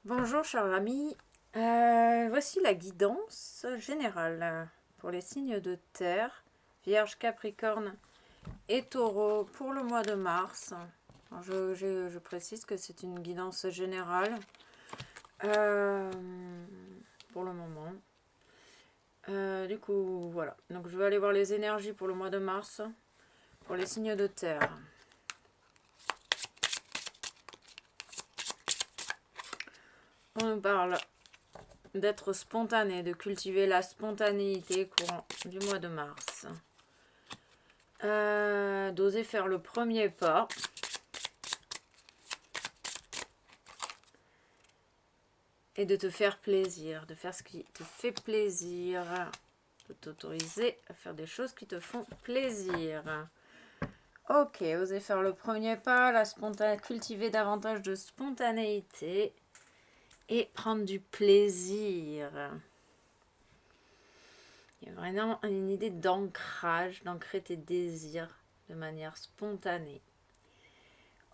Bonjour chers amis, voici la guidance générale pour les signes de terre, Vierge, Capricorne et Taureau pour le mois de mars. Alors, je précise que c'est une guidance générale euh, pour le moment. Du coup, voilà. Donc je vais aller voir les énergies pour le mois de mars pour les signes de terre. On nous parle d'être spontané, de cultiver la spontanéité courant du mois de mars. D'oser faire le premier pas. Et de te faire plaisir, de faire ce qui te fait plaisir. De t'autoriser à faire des choses qui te font plaisir. Ok, oser faire le premier pas, cultiver davantage de spontanéité et prendre du plaisir. Il y a vraiment une idée d'ancrage, d'ancrer tes désirs de manière spontanée.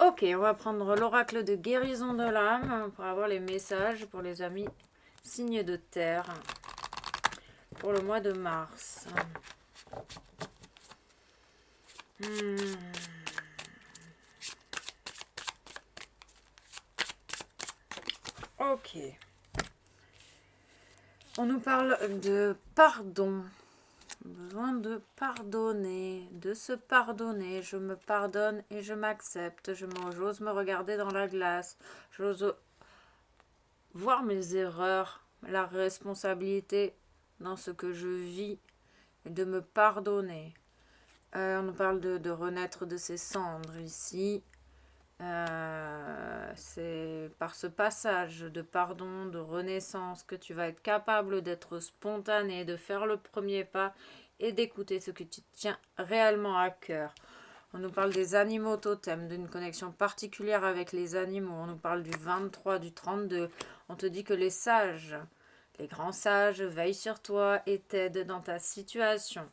Ok, on va prendre l'oracle de guérison de l'âme pour avoir les messages pour les amis signes de terre pour le mois de mars. Ok. On nous parle de pardon. Besoin de pardonner, de se pardonner. Je me pardonne et je m'accepte. J'ose me regarder dans la glace. J'ose voir mes erreurs, la responsabilité dans ce que je vis et de me pardonner. On nous parle de renaître de ses cendres ici. C'est par ce passage de pardon, de renaissance que tu vas être capable d'être spontané, de faire le premier pas et d'écouter ce que tu tiens réellement à cœur. On nous parle des animaux totems, d'une connexion particulière avec les animaux. On nous parle du 23, du 32. On te dit que les sages, les grands sages, veillent sur toi et t'aident dans ta situation.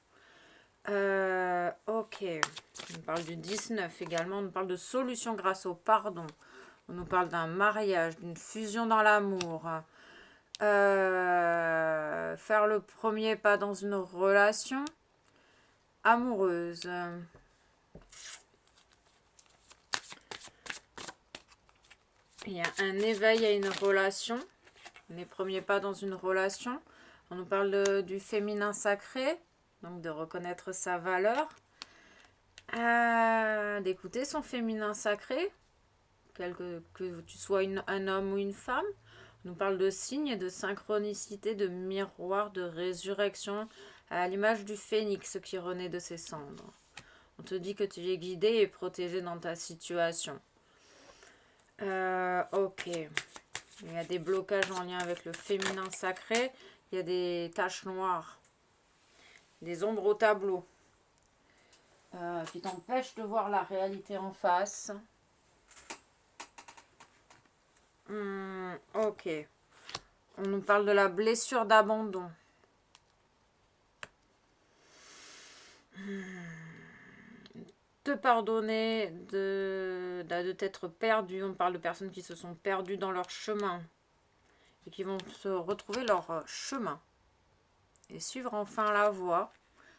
Ok. On nous parle du 19 également. On nous parle de solution grâce au pardon. On nous parle d'un mariage, d'une fusion dans l'amour. Faire le premier pas dans une relation amoureuse. Il y a un éveil à une relation. Les premiers pas dans une relation. On nous parle du féminin sacré. Donc de reconnaître sa valeur. D'écouter son féminin sacré. Que tu sois un homme ou une femme. On nous parle de signes, de synchronicité, de miroir, de résurrection, à l'image du phénix qui renaît de ses cendres. On te dit que tu es guidé et protégé dans ta situation. Ok. Il y a des blocages en lien avec le féminin sacré. Il y a des taches noires, des ombres au tableau qui t'empêchent de voir la réalité en face. Ok. On nous parle de la blessure d'abandon. Te pardonner de t'être perdu. On parle de personnes qui se sont perdues dans leur chemin et qui vont se retrouver leur chemin et suivre enfin la voie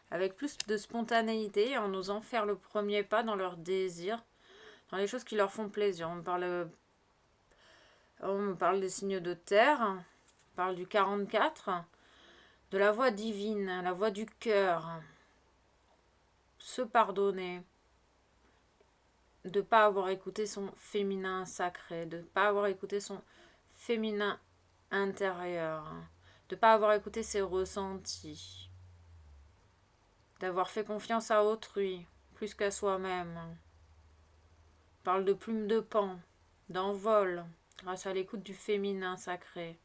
avec plus de spontanéité en osant faire le premier pas dans leurs désirs, dans les choses qui leur font plaisir. On me parle des signes de terre, on parle du 44, de la voix divine, la voix du cœur, se pardonner, de ne pas avoir écouté son féminin sacré, de ne pas avoir écouté son féminin intérieur, de ne pas avoir écouté ses ressentis, d'avoir fait confiance à autrui plus qu'à soi-même. On parle de plume de pan, d'envol, grâce à l'écoute du féminin sacré.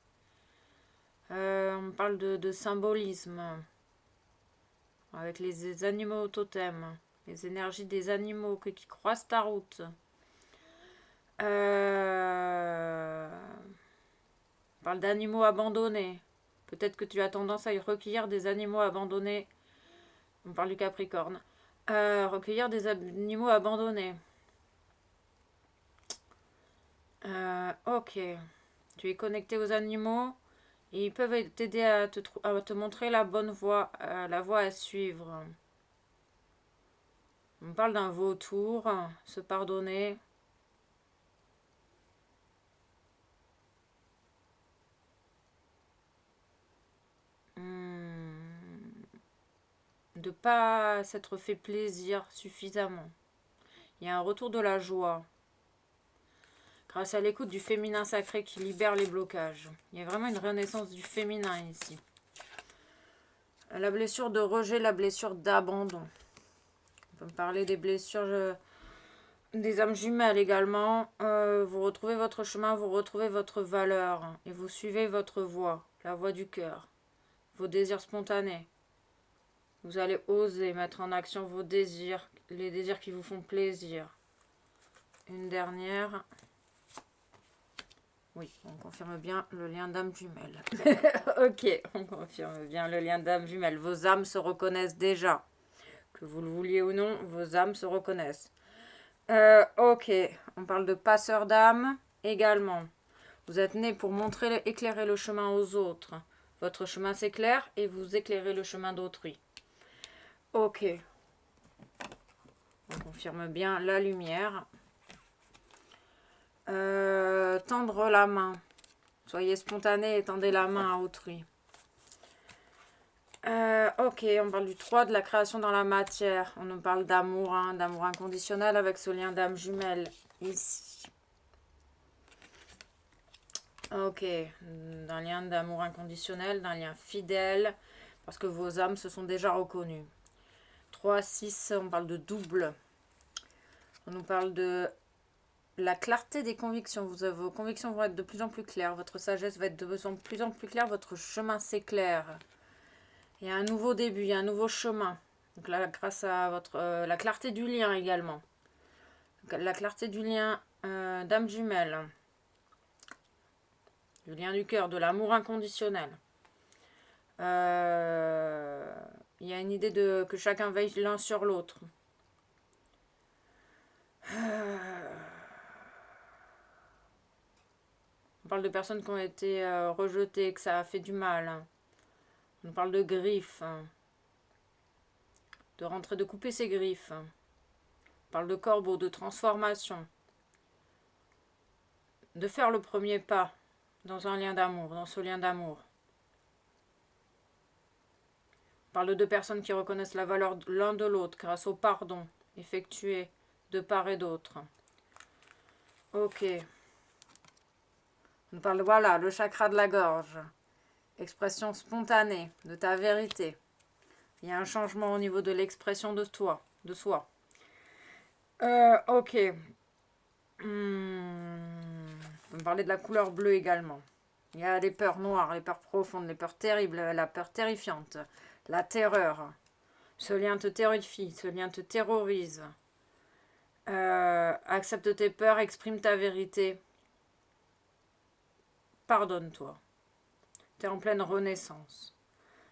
On parle de symbolisme, avec les animaux totems, les énergies des animaux qui croisent ta route. On parle d'animaux abandonnés. Peut-être que tu as tendance à y recueillir des animaux abandonnés. On parle du Capricorne. Recueillir des animaux abandonnés. Ok. Tu es connecté aux animaux et ils peuvent t'aider à te montrer la bonne voie, la voie à suivre. On parle d'un vautour, se pardonner. De pas s'être fait plaisir suffisamment. Il y a un retour de la joie. Grâce à l'écoute du féminin sacré qui libère les blocages. Il y a vraiment une renaissance du féminin ici. La blessure de rejet, la blessure d'abandon. On peut me parler des blessures des âmes jumelles également. Vous retrouvez votre chemin, vous retrouvez votre valeur. Et vous suivez votre voie, la voie du cœur. Vos désirs spontanés. Vous allez oser mettre en action vos désirs, les désirs qui vous font plaisir. Une dernière. Oui, on confirme bien le lien d'âme jumelle. Ok, on confirme bien le lien d'âme jumelle. Vos âmes se reconnaissent déjà. Que vous le vouliez ou non, vos âmes se reconnaissent. Ok, on parle de passeur d'âme également. Vous êtes né pour montrer, éclairer le chemin aux autres. Votre chemin s'éclaire et vous éclairez le chemin d'autrui. Ok. On confirme bien la lumière. Tendre la main. Soyez spontané et tendez la main à autrui. Ok, on parle du 3 de la création dans la matière. On nous parle d'amour, hein, d'amour inconditionnel avec ce lien d'âme jumelle ici. Ok, d'un lien d'amour inconditionnel, d'un lien fidèle, parce que vos âmes se sont déjà reconnues. 3, 6, on parle de double. On nous parle de la clarté des convictions. Vos convictions vont être de plus en plus claires. Votre sagesse va être de plus en plus claire. Votre chemin s'éclaire. Il y a un nouveau début, il y a un nouveau chemin. Donc là, grâce à la clarté du lien également. Donc, la clarté du lien d'âme jumelle. Du lien du cœur, de l'amour inconditionnel. Il y a une idée que chacun veille l'un sur l'autre. On parle de personnes qui ont été rejetées, que ça a fait du mal. On parle de griffes. De rentrer, de couper ses griffes. On parle de corbeau, de transformation. De faire le premier pas dans un lien d'amour, dans ce lien d'amour. On parle de deux personnes qui reconnaissent la valeur l'un de l'autre grâce au pardon effectué de part et d'autre. Ok. On parle, voilà, le chakra de la gorge. Expression spontanée de ta vérité. Il y a un changement au niveau de l'expression de toi, de soi. Ok. On va parler de la couleur bleue également. Il y a les peurs noires, les peurs profondes, les peurs terribles, la peur terrifiante, la terreur. Ce lien te terrifie, ce lien te terrorise. Accepte tes peurs, exprime ta vérité. Pardonne-toi. Tu es en pleine renaissance.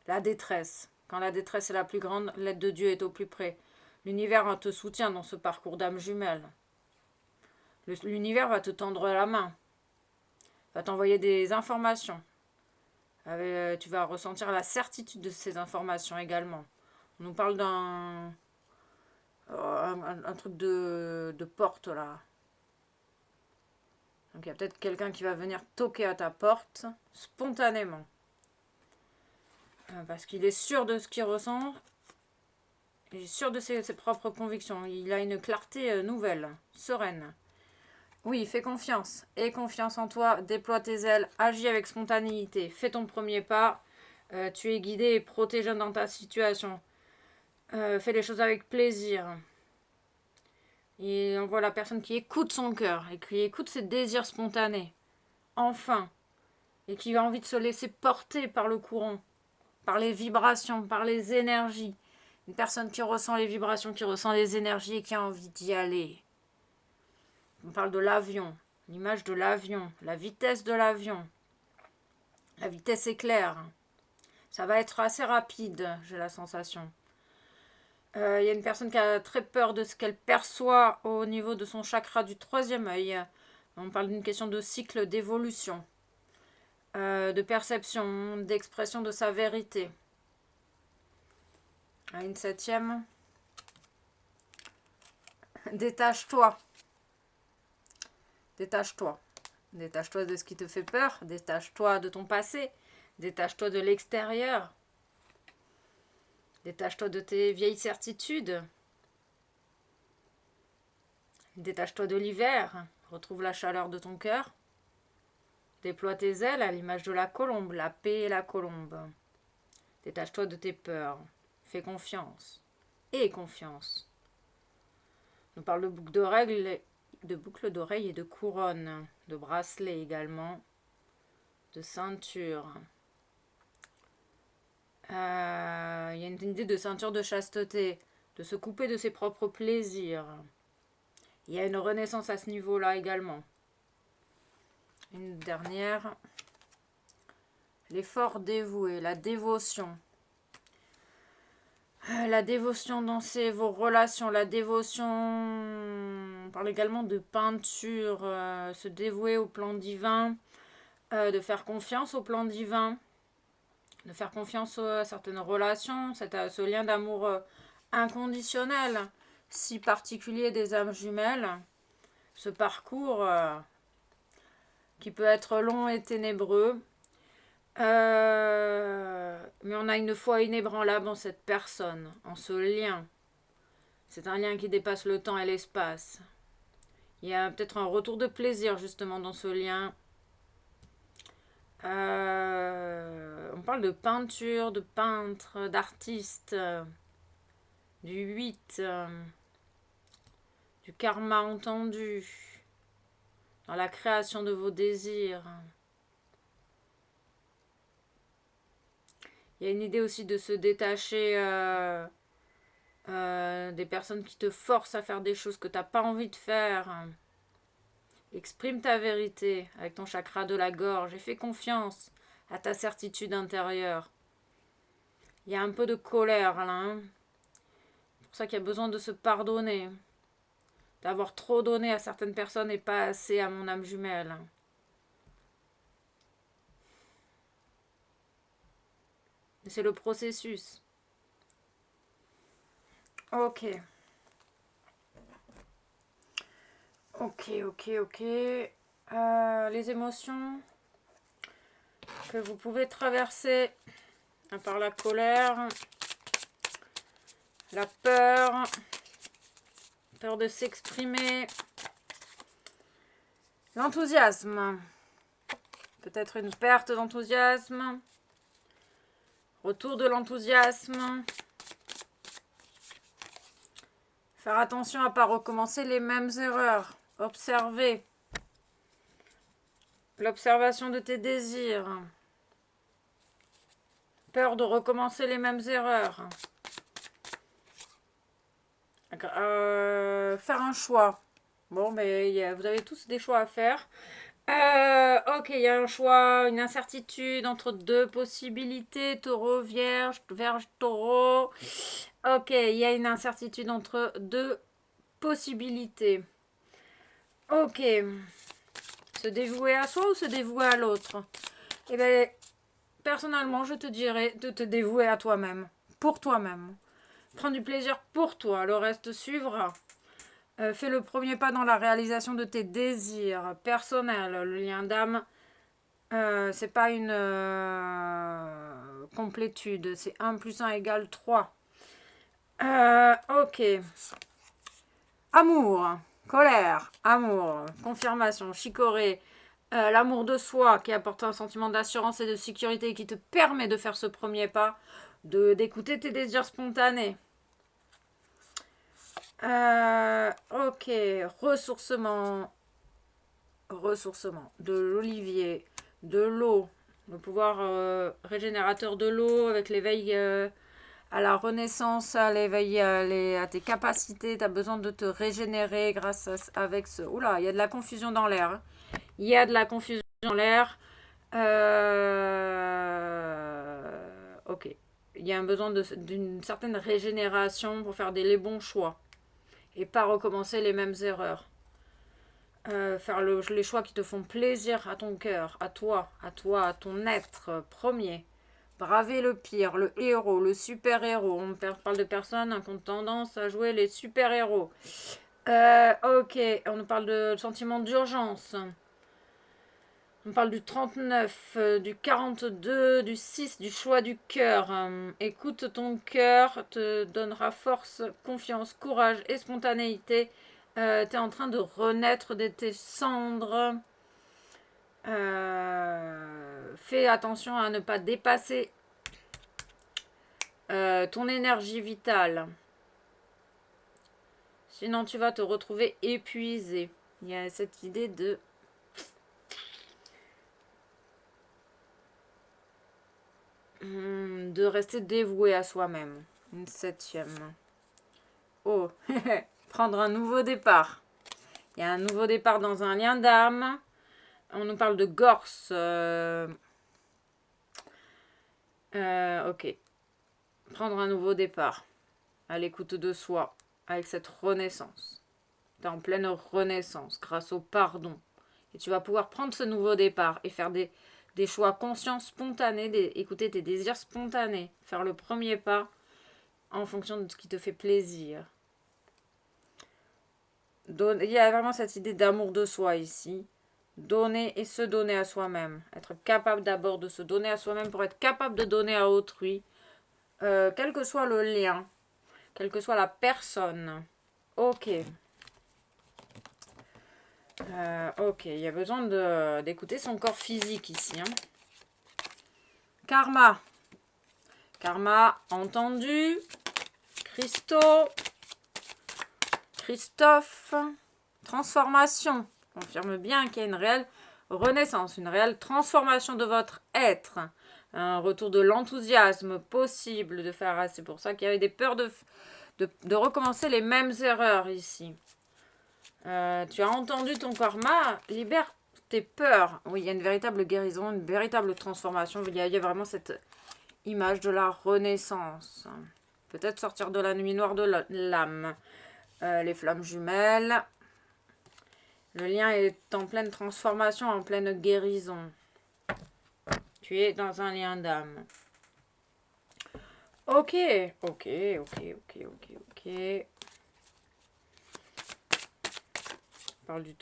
La détresse. Quand la détresse est la plus grande, l'aide de Dieu est au plus près. L'univers te soutient dans ce parcours d'âme jumelle. L'univers va te tendre la main. Va t'envoyer des informations. Tu vas ressentir la certitude de ces informations également. On nous parle d'un un truc de porte là. Donc il y a peut-être quelqu'un qui va venir toquer à ta porte spontanément. Parce qu'il est sûr de ce qu'il ressent. Il est sûr de ses propres convictions. Il a une clarté nouvelle, sereine. Oui, fais confiance. Aie confiance en toi. Déploie tes ailes. Agis avec spontanéité. Fais ton premier pas. Tu es guidé et protégé dans ta situation. Fais les choses avec plaisir. Et on voit la personne qui écoute son cœur et qui écoute ses désirs spontanés. Enfin. Et qui a envie de se laisser porter par le courant, par les vibrations, par les énergies. Une personne qui ressent les vibrations, qui ressent les énergies et qui a envie d'y aller. On parle de l'avion, l'image de l'avion, la vitesse de l'avion. La vitesse éclair. Ça va être assez rapide, j'ai la sensation. Il y a une personne qui a très peur de ce qu'elle perçoit au niveau de son chakra du troisième œil. On parle d'une question de cycle d'évolution. de perception, d'expression de sa vérité. À une 7e. Détache-toi. Détache-toi. Détache-toi de ce qui te fait peur. Détache-toi de ton passé. Détache-toi de l'extérieur. Détache-toi de tes vieilles certitudes. Détache-toi de l'hiver. Retrouve la chaleur de ton cœur. Déploie tes ailes à l'image de la colombe, la paix et la colombe. Détache-toi de tes peurs. Fais confiance. Aie confiance. On parle de boucles d'oreilles et de couronnes, de bracelets également, de ceinture. Il y a une idée de ceinture de chasteté, de se couper de ses propres plaisirs. Il y a une renaissance à ce niveau-là également. Une dernière. L'effort dévoué, la dévotion. La dévotion dans vos relations, la dévotion, on parle également de peinture, se dévouer au plan divin, de faire confiance au plan divin, de faire confiance à certaines relations, ce lien d'amour inconditionnel, si particulier des âmes jumelles, ce parcours qui peut être long et ténébreux, mais on a une foi inébranlable en cette personne, en ce lien. C'est un lien qui dépasse le temps et l'espace. Il y a peut-être un retour de plaisir justement dans ce lien. On parle de peinture, de peintre, d'artiste, du 8, du karma entendu, dans la création de vos désirs. Il y a une idée aussi de se détacher des personnes qui te forcent à faire des choses que tu n'as pas envie de faire. Exprime ta vérité avec ton chakra de la gorge et fais confiance à ta certitude intérieure. Il y a un peu de colère là. Hein. C'est pour ça qu'il y a besoin de se pardonner. D'avoir trop donné à certaines personnes et pas assez à mon âme jumelle. C'est le processus. Ok. Ok. Les émotions que vous pouvez traverser, à part la colère, la peur de s'exprimer, l'enthousiasme, peut-être une perte d'enthousiasme, retour de l'enthousiasme, faire attention à ne pas recommencer les mêmes erreurs, observer, l'observation de tes désirs, peur de recommencer les mêmes erreurs, faire un choix. Bon, mais vous avez tous des choix à faire. Ok, il y a un choix, une incertitude entre deux possibilités, taureau, vierge, taureau. Ok, il y a une incertitude entre deux possibilités. Ok, se dévouer à soi ou se dévouer à l'autre? Eh bien, personnellement, je te dirais de te dévouer à toi-même, pour toi-même. Prends du plaisir pour toi, le reste suivra. Fais le premier pas dans la réalisation de tes désirs personnels. Le lien d'âme, c'est pas une complétude. C'est 1 plus 1 égale 3. Ok. Amour, colère, amour, confirmation, chicorée. L'amour de soi qui apporte un sentiment d'assurance et de sécurité qui te permet de faire ce premier pas, d'écouter tes désirs spontanés. Ok, ressourcement, de l'olivier, de l'eau, le pouvoir régénérateur de l'eau avec l'éveil à la renaissance, à l'éveil à tes capacités. Tu as besoin de te régénérer avec ce... Oula, il y a de la confusion dans l'air. Hein. Il y a de la confusion dans l'air. Ok. Il y a un besoin d'une certaine régénération pour faire les bons choix et pas recommencer les mêmes erreurs. Faire les choix qui te font plaisir à ton cœur, à toi, à ton être premier. Braver le pire, le héros, le super-héros. On parle de personnes qui ont tendance à jouer les super-héros. Ok, on nous parle de sentiment d'urgence. On parle du 39, du 42, du 6, du choix du cœur. Écoute ton cœur, te donnera force, confiance, courage et spontanéité. Tu es en train de renaître de tes cendres. Fais attention à ne pas dépasser ton énergie vitale. Sinon, tu vas te retrouver épuisé. Il y a cette idée de rester dévoué à soi-même. Une 7e. Oh, prendre un nouveau départ. Il y a un nouveau départ dans un lien d'âme. On nous parle de Gorse. Ok. Prendre un nouveau départ. À l'écoute de soi. Avec cette renaissance. Tu es en pleine renaissance grâce au pardon. Et tu vas pouvoir prendre ce nouveau départ et faire des choix conscients, spontanés, écouter tes désirs spontanés. Faire le premier pas en fonction de ce qui te fait plaisir. Il y a vraiment cette idée d'amour de soi ici. Donner et se donner à soi-même. Être capable d'abord de se donner à soi-même pour être capable de donner à autrui. Quel que soit le lien. Quelle que soit la personne. Ok. Ok, il y a besoin d'écouter son corps physique ici. Hein. Karma. Karma entendu. Christophe. Transformation. Confirme bien qu'il y a une réelle renaissance, une réelle transformation de votre être. Un retour de l'enthousiasme possible de faire. C'est pour ça qu'il y avait des peurs de recommencer les mêmes erreurs ici. Tu as entendu ton karma, libère tes peurs. Oui, il y a une véritable guérison, une véritable transformation. Il y a vraiment cette image de la renaissance. Peut-être sortir de la nuit noire de l'âme. Les flammes jumelles. Le lien est en pleine transformation, en pleine guérison. Tu es dans un lien d'âme. Ok.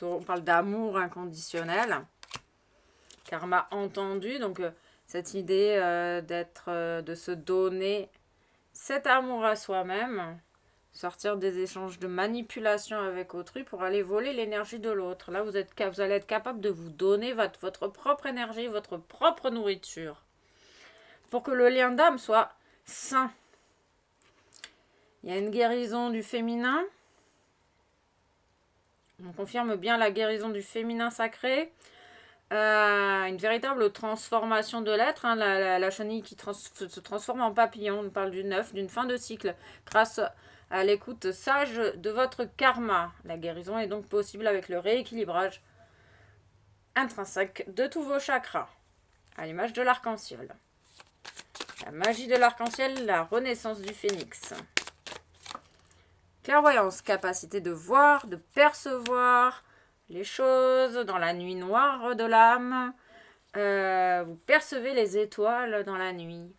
On parle d'amour inconditionnel. Karma entendu, donc cette idée de se donner cet amour à soi-même. Sortir des échanges de manipulation avec autrui pour aller voler l'énergie de l'autre. Là, vous allez être capable de vous donner votre propre énergie, votre propre nourriture. Pour que le lien d'âme soit sain. Il y a une guérison du féminin. On confirme bien la guérison du féminin sacré. Une véritable transformation de l'être. Hein, la chenille qui se transforme en papillon. On parle du neuf, d'une fin de cycle. Grâce à l'écoute sage de votre karma. La guérison est donc possible avec le rééquilibrage intrinsèque de tous vos chakras. À l'image de l'arc-en-ciel. La magie de l'arc-en-ciel, la renaissance du phénix. Clairvoyance, capacité de voir, de percevoir les choses dans la nuit noire de l'âme. Vous percevez les étoiles dans la nuit.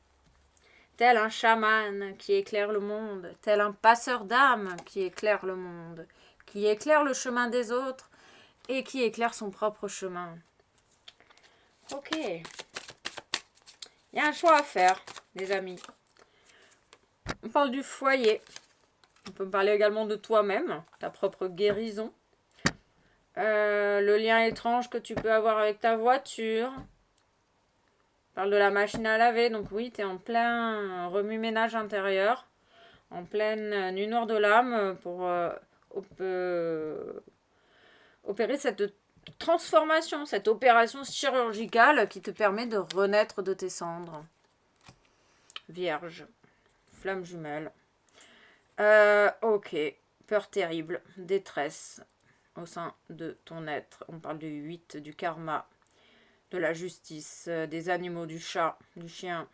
Tel un chaman qui éclaire le monde, tel un passeur d'âme qui éclaire le monde, qui éclaire le chemin des autres et qui éclaire son propre chemin. Ok. Il y a un choix à faire, les amis. On parle du foyer. On peut parler également de toi-même, ta propre guérison. Le lien étrange que tu peux avoir avec ta voiture. On parle de la machine à laver. Donc oui, tu es en plein remue-ménage intérieur. En pleine nuit noire de l'âme pour opérer cette transformation, cette opération chirurgicale qui te permet de renaître de tes cendres. Vierge, flamme jumelle. Ok, peur terrible, détresse au sein de ton être. On parle du 8, du karma, de la justice, des animaux, du chat, du chien.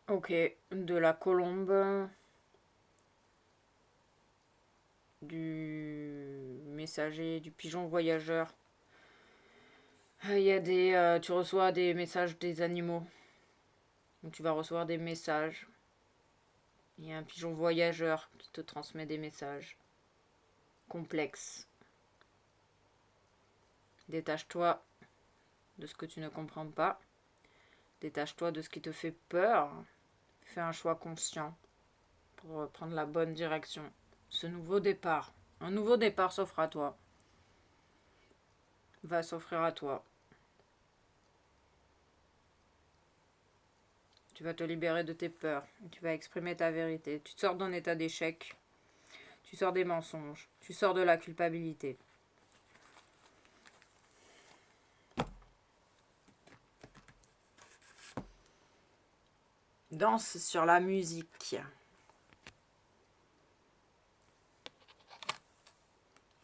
Ok, de la colombe, du messager, du pigeon voyageur. Il y a des, tu reçois des messages des animaux. Donc tu vas recevoir des messages. Il y a un pigeon voyageur qui te transmet des messages complexes. Détache-toi de ce que tu ne comprends pas. Détache-toi de ce qui te fait peur. Fais un choix conscient pour prendre la bonne direction. Ce nouveau départ. Un nouveau départ s'offre à toi. Va s'offrir à toi. Tu vas te libérer de tes peurs. Tu vas exprimer ta vérité. Tu te sors d'un état d'échec. Tu sors des mensonges. Tu sors de la culpabilité. Danse sur la musique.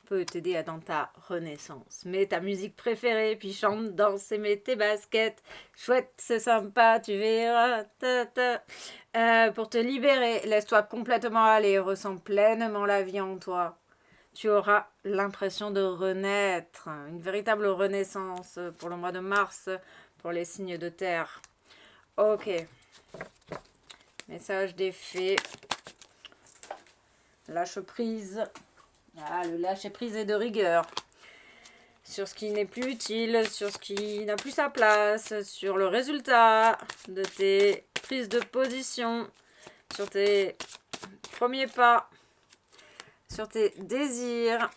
Peut t'aider dans ta renaissance. Mets ta musique préférée, puis chante, danse et mets tes baskets. Chouette, c'est sympa, tu verras. Pour te libérer, laisse-toi complètement aller, ressens pleinement la vie en toi. Tu auras l'impression de renaître, une véritable renaissance pour le mois de mars, pour les signes de terre. Ok. Message des fées. Lâche prise. Ah, le lâcher prise est de rigueur. Sur ce qui n'est plus utile, sur ce qui n'a plus sa place, sur le résultat de tes prises de position, sur tes premiers pas, sur tes désirs.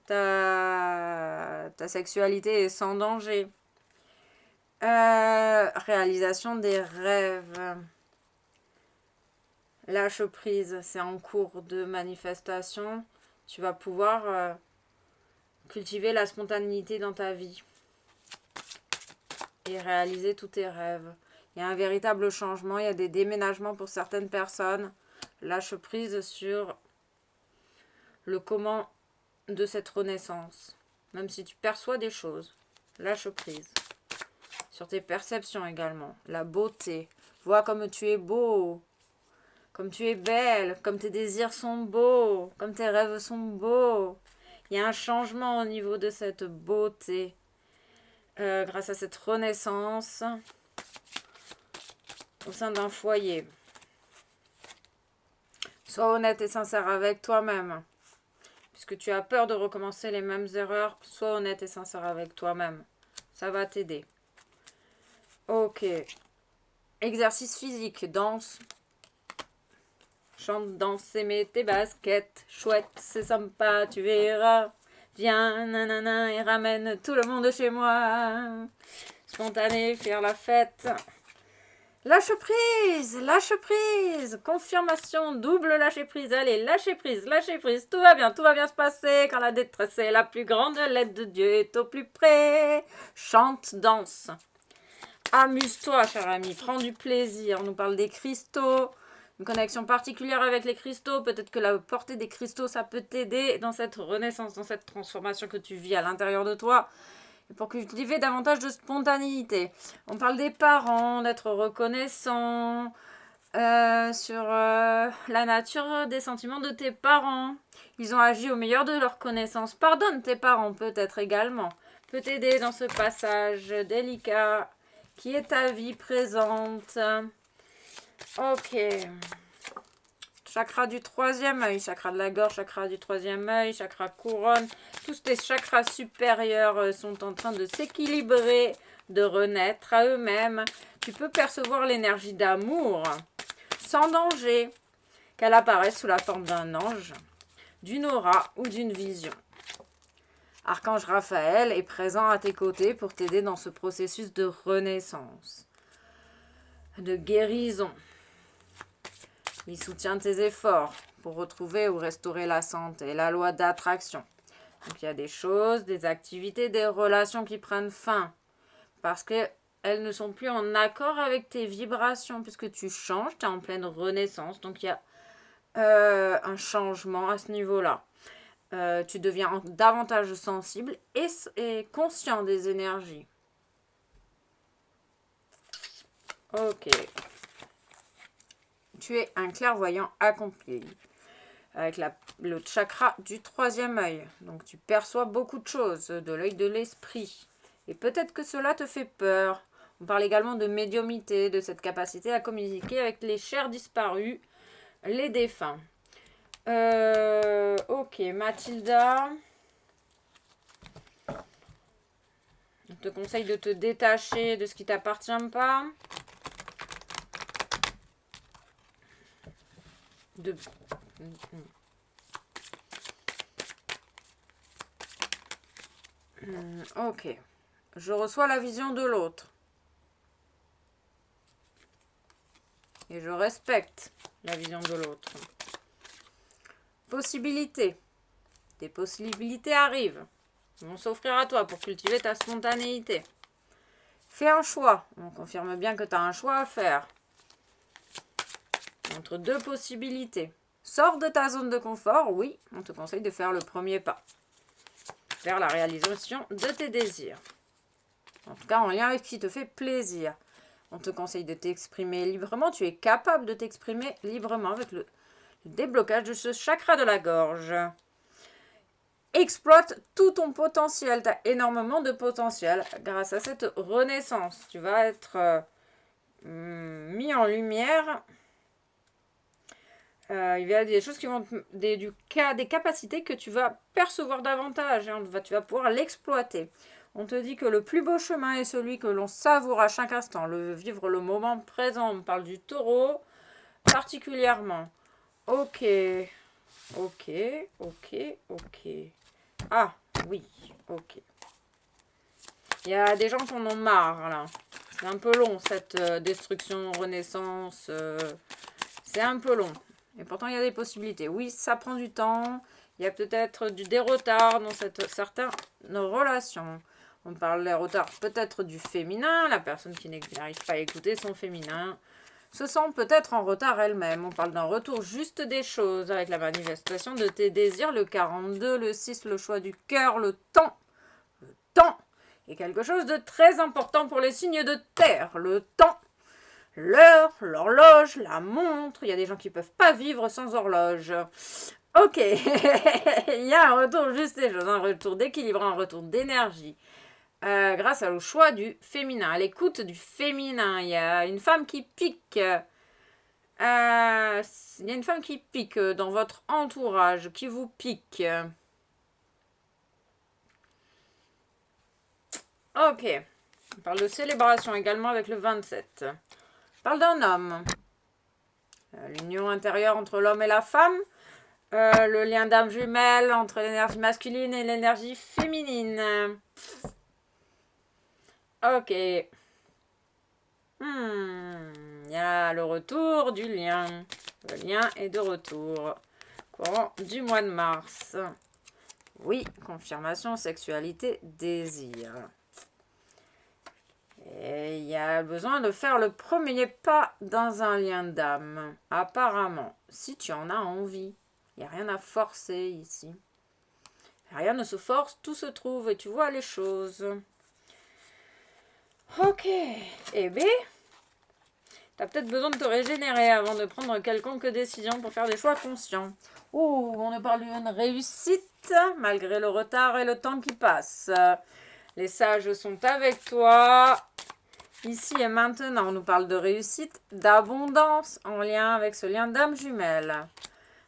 Ta sexualité est sans danger. Réalisation des rêves. Lâche prise, c'est en cours de manifestation. Tu vas pouvoir cultiver la spontanéité dans ta vie et réaliser tous tes rêves. Il y a un véritable changement, il y a des déménagements pour certaines personnes. Lâche prise sur le comment de cette renaissance. Même si tu perçois des choses, lâche prise. Sur tes perceptions également, la beauté. Vois comme tu es beau. Comme tu es belle, comme tes désirs sont beaux, comme tes rêves sont beaux. Il y a un changement au niveau de cette beauté. Grâce à cette renaissance au sein d'un foyer. Sois honnête et sincère avec toi-même. Puisque tu as peur de recommencer les mêmes erreurs, sois honnête et sincère avec toi-même. Ça va t'aider. Ok. Exercice physique, danse. Chante, danse et mets tes baskets. Chouette, c'est sympa, tu verras. Viens, nanana, et ramène tout le monde chez moi. Spontané, faire la fête. Lâche prise. Confirmation, double lâcher prise. Allez, lâcher prise. Tout va bien se passer. Quand la détresse est la plus grande, l'aide de Dieu est au plus près. Chante, danse. Amuse-toi, cher ami. Prends du plaisir. On nous parle des cristaux. Une connexion particulière avec les cristaux. Peut-être que la portée des cristaux, ça peut t'aider dans cette renaissance, dans cette transformation que tu vis à l'intérieur de toi. Et pour cultiver davantage de spontanéité. On parle des parents, d'être reconnaissant sur la nature des sentiments de tes parents. Ils ont agi au meilleur de leur connaissance. Pardonne tes parents peut-être également. Peut t'aider dans ce passage délicat qui est ta vie présente. Ok. Chakra du troisième œil, chakra de la gorge, chakra du troisième œil, chakra couronne. Tous tes chakras supérieurs sont en train de s'équilibrer, de renaître à eux-mêmes. Tu peux percevoir l'énergie d'amour sans danger, qu'elle apparaisse sous la forme d'un ange, d'une aura ou d'une vision. Archange Raphaël est présent à tes côtés pour t'aider dans ce processus de renaissance, de guérison. Il soutient tes efforts pour retrouver ou restaurer la santé, la loi d'attraction. Donc il y a des choses, des activités, des relations qui prennent fin parce qu'elles ne sont plus en accord avec tes vibrations puisque tu changes, tu es en pleine renaissance. Donc il y a un changement à ce niveau-là. Tu deviens davantage sensible et conscient des énergies. Ok. Tu es un clairvoyant accompli. Avec le chakra du 3e œil. Donc tu perçois beaucoup de choses de l'œil de l'esprit. Et peut-être que cela te fait peur. On parle également de médiumnité, de cette capacité à communiquer avec les chers disparus, les défunts. Ok, Mathilda. On te conseille de te détacher de ce qui ne t'appartient pas. Ok. Je reçois la vision de l'autre. Et je respecte la vision de l'autre. Possibilités. Des possibilités arrivent. Ils vont s'offrir à toi pour cultiver ta spontanéité. Fais un choix. On confirme bien que tu as un choix à faire. Entre 2 possibilités. Sors de ta zone de confort. Oui, on te conseille de faire le premier pas. Vers la réalisation de tes désirs. En tout cas, en lien avec ce qui te fait plaisir. On te conseille de t'exprimer librement. Tu es capable de t'exprimer librement avec le déblocage de ce chakra de la gorge. Exploite tout ton potentiel. Tu as énormément de potentiel grâce à cette renaissance. Tu vas être mis en lumière. Il y a des choses qui vont des capacités que tu vas percevoir davantage. Hein. Tu vas pouvoir l'exploiter. On te dit que le plus beau chemin est celui que l'on savoure à chaque instant. Vivre le moment présent. On parle du taureau particulièrement. Ok. Ah, oui, ok. Il y a des gens qui en ont marre, là. C'est un peu long, cette destruction, renaissance. C'est un peu long. Et pourtant, il y a des possibilités. Oui, ça prend du temps. Il y a peut-être des retards dans certaines relations. On parle des retards peut-être du féminin. La personne qui n'arrive pas à écouter son féminin se sent peut-être en retard elle-même. On parle d'un retour juste des choses avec la manifestation de tes désirs, le 42, le 6, le choix du cœur, le temps. Le temps est quelque chose de très important pour les signes de terre. Le temps, l'heure, l'horloge, la montre. Il y a des gens qui ne peuvent pas vivre sans horloge. Ok, il y a un retour juste des choses, un retour d'équilibre, un retour d'énergie. Grâce au choix du féminin, à l'écoute du féminin. Il y a une femme qui pique. Il y a une femme qui pique dans votre entourage, qui vous pique. Ok. On parle de célébration également avec le 27. On parle d'un homme. L'union intérieure entre l'homme et la femme. Le lien d'âme jumelle entre l'énergie masculine et l'énergie féminine. Ok. Il y a le retour du lien. Le lien est de retour. Courant du mois de mars. Oui, confirmation, sexualité, désir. Et il y a besoin de faire le premier pas dans un lien d'âme. Apparemment, si tu en as envie. Il n'y a rien à forcer ici. Rien ne se force, tout se trouve et tu vois les choses. Ok. Eh bien, tu as peut-être besoin de te régénérer avant de prendre quelconque décision pour faire des choix conscients. Oh, on nous parle d'une réussite malgré le retard et le temps qui passe. Les sages sont avec toi. Ici et maintenant, on nous parle de réussite, d'abondance en lien avec ce lien d'âme jumelle.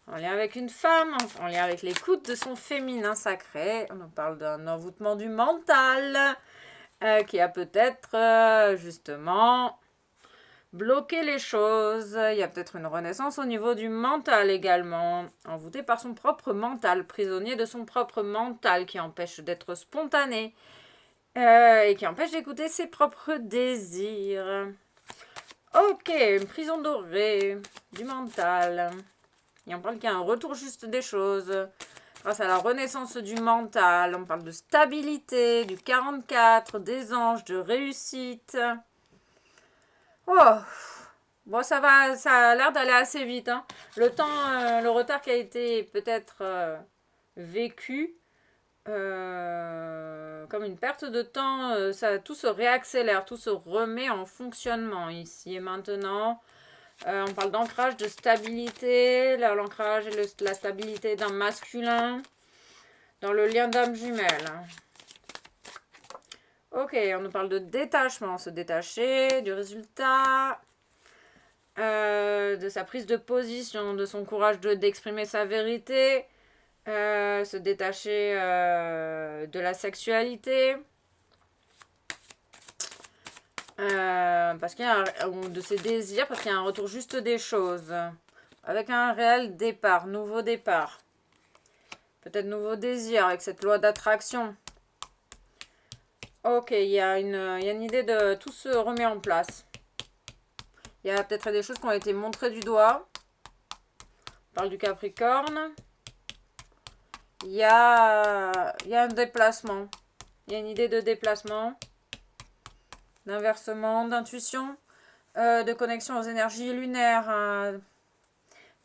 En lien avec une femme, en lien avec l'écoute de son féminin sacré. On nous parle d'un envoûtement du mental qui a peut-être justement bloqué les choses. Il y a peut-être une renaissance au niveau du mental également. Envoûté par son propre mental, prisonnier de son propre mental qui empêche d'être spontané. Et qui empêche d'écouter ses propres désirs. Ok, une prison dorée, du mental. Et on parle qu'il y a un retour juste des choses. Grâce à la renaissance du mental, on parle de stabilité, du 44, des anges, de réussite. Oh, bon, ça a l'air d'aller assez vite. Hein. Le temps, le retard qui a été peut-être vécu, comme une perte de temps, tout se réaccélère, tout se remet en fonctionnement ici et maintenant. On parle d'ancrage, de stabilité, l'ancrage et la stabilité d'un masculin dans le lien d'âme jumelle. Ok, on nous parle de détachement, se détacher du résultat, de sa prise de position, de son courage d'exprimer sa vérité, se détacher de la sexualité, parce qu'il y a de ses désirs, parce qu'il y a un retour juste des choses, avec un réel départ, nouveau départ, peut-être nouveau désir avec cette loi d'attraction. Ok, il y a une idée de tout se remet en place. Il y a peut-être des choses qui ont été montrées du doigt. On parle du Capricorne. Il y a un déplacement. Il y a une idée de déplacement, d'inversement, d'intuition, de connexion aux énergies lunaires, hein,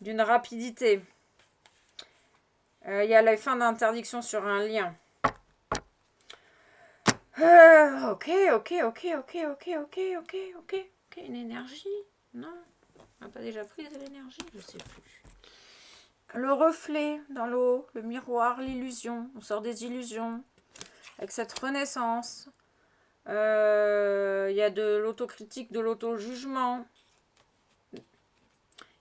d'une rapidité. Il y a la fin d'interdiction sur un lien. Ok. Une énergie? Non, on n'a pas déjà pris de l'énergie? Je sais plus. Le reflet dans l'eau, le miroir, l'illusion. On sort des illusions. Avec cette renaissance. Il y a de l'autocritique, de l'auto-jugement. Il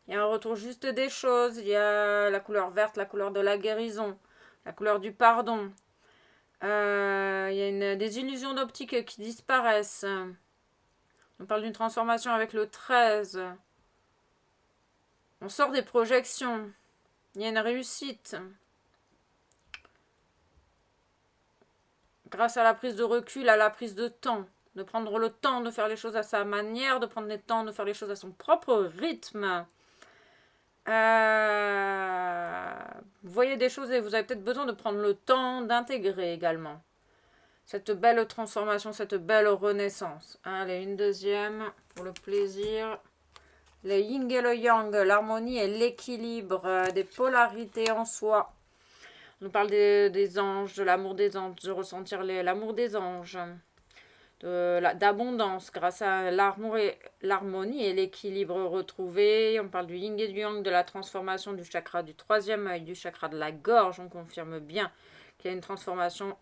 y a un retour juste des choses. Il y a la couleur verte, la couleur de la guérison. La couleur du pardon. Il y a des illusions d'optique qui disparaissent. On parle d'une transformation avec le 13. On sort des projections. Il y a une réussite. Grâce à la prise de recul, à la prise de temps. De prendre le temps de faire les choses à sa manière, de prendre le temps de faire les choses à son propre rythme. Vous voyez des choses et vous avez peut-être besoin de prendre le temps d'intégrer également cette belle transformation, cette belle renaissance. Allez, une deuxième pour le plaisir. Le yin et le yang, l'harmonie et l'équilibre, des polarités en soi. On nous parle des anges, de l'amour des anges, de ressentir l'amour des anges, d'abondance grâce à l'harmonie et l'équilibre retrouvé. On parle du yin et du yang, de la transformation du chakra du troisième œil, du chakra de la gorge. On confirme bien qu'il y a une transformation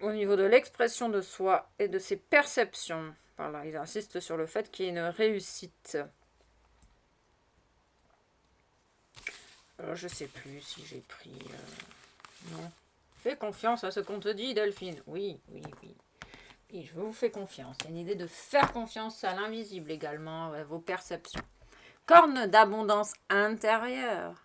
au niveau de l'expression de soi et de ses perceptions. Voilà, ils insistent sur le fait qu'il y ait une réussite. Alors, je sais plus si j'ai pris... non. Fais confiance à ce qu'on te dit, Delphine. Oui. Et je vous fais confiance. Il y a une idée de faire confiance à l'invisible également, à vos perceptions. Corne d'abondance intérieure.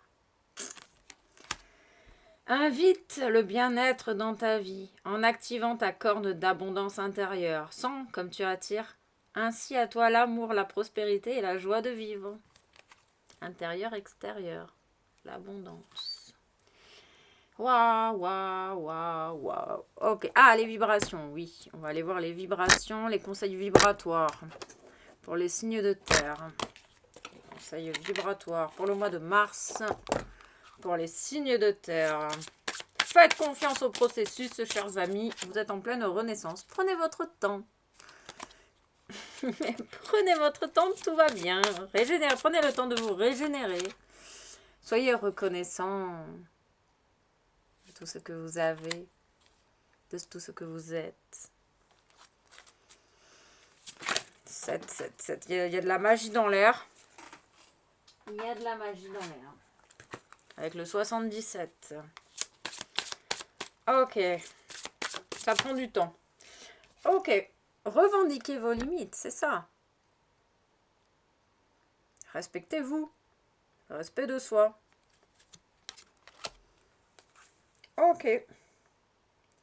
Invite le bien-être dans ta vie en activant ta corne d'abondance intérieure. Sens comme tu attires ainsi à toi l'amour, la prospérité et la joie de vivre. Intérieur, extérieur. L'abondance. Waouh. Ok. Ah, les vibrations, oui. On va aller voir les vibrations, les conseils vibratoires pour les signes de terre. Les conseils vibratoires pour le mois de mars. Pour les signes de terre. Faites confiance au processus, chers amis. Vous êtes en pleine renaissance. Prenez votre temps. Prenez votre temps, tout va bien. Prenez le temps de vous régénérer. Soyez reconnaissants de tout ce que vous avez, de tout ce que vous êtes. 7. Il y a de la magie dans l'air. Il y a de la magie dans l'air. Avec le 77. Ok. Ça prend du temps. Ok. Revendiquez vos limites, c'est ça. Respectez-vous. Respect de soi. Ok.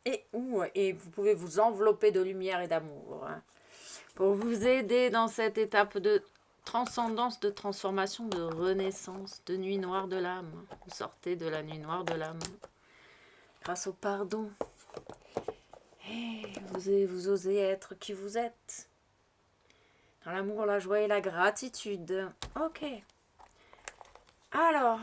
Et vous pouvez vous envelopper de lumière et d'amour. Hein, pour vous aider dans cette étape de transcendance, de transformation, de renaissance, de nuit noire de l'âme. Vous sortez de la nuit noire de l'âme. Grâce au pardon. Et vous osez être qui vous êtes. Dans l'amour, la joie et la gratitude. Ok. Alors,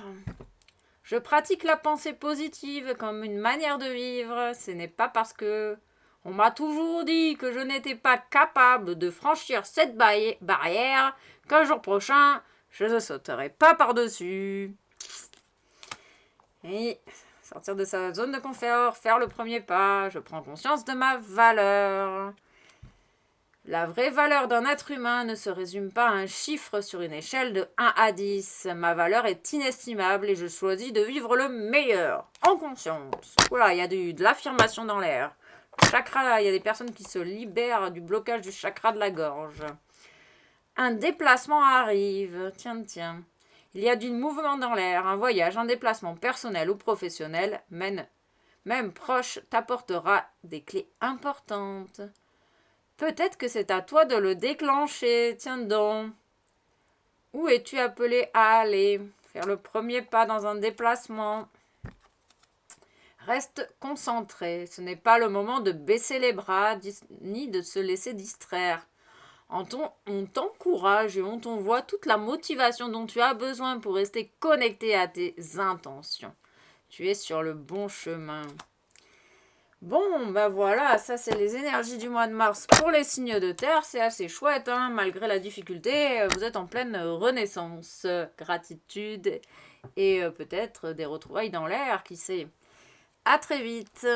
je pratique la pensée positive comme une manière de vivre. Ce n'est pas parce que On m'a toujours dit que je n'étais pas capable de franchir cette barrière, qu'un jour prochain, je ne sauterai pas par-dessus. Et sortir de sa zone de confort, faire le premier pas, je prends conscience de ma valeur. La vraie valeur d'un être humain ne se résume pas à un chiffre sur une échelle de 1 à 10. Ma valeur est inestimable et je choisis de vivre le meilleur, en conscience. Voilà, il y a de l'affirmation dans l'air. Chakra, il y a des personnes qui se libèrent du blocage du chakra de la gorge. Un déplacement arrive. Tiens. Il y a du mouvement dans l'air. Un voyage, un déplacement personnel ou professionnel, même proche, t'apportera des clés importantes. Peut-être que c'est à toi de le déclencher. Tiens donc. Où es-tu appelé à aller? Faire le premier pas dans un déplacement. Reste concentré. Ce n'est pas le moment de baisser les bras ni de se laisser distraire. On t'encourage et on t'envoie toute la motivation dont tu as besoin pour rester connecté à tes intentions. Tu es sur le bon chemin. Bon, ben voilà, ça c'est les énergies du mois de mars pour les signes de terre. C'est assez chouette, hein, malgré la difficulté. Vous êtes en pleine renaissance. Gratitude et peut-être des retrouvailles dans l'air, qui sait. À très vite.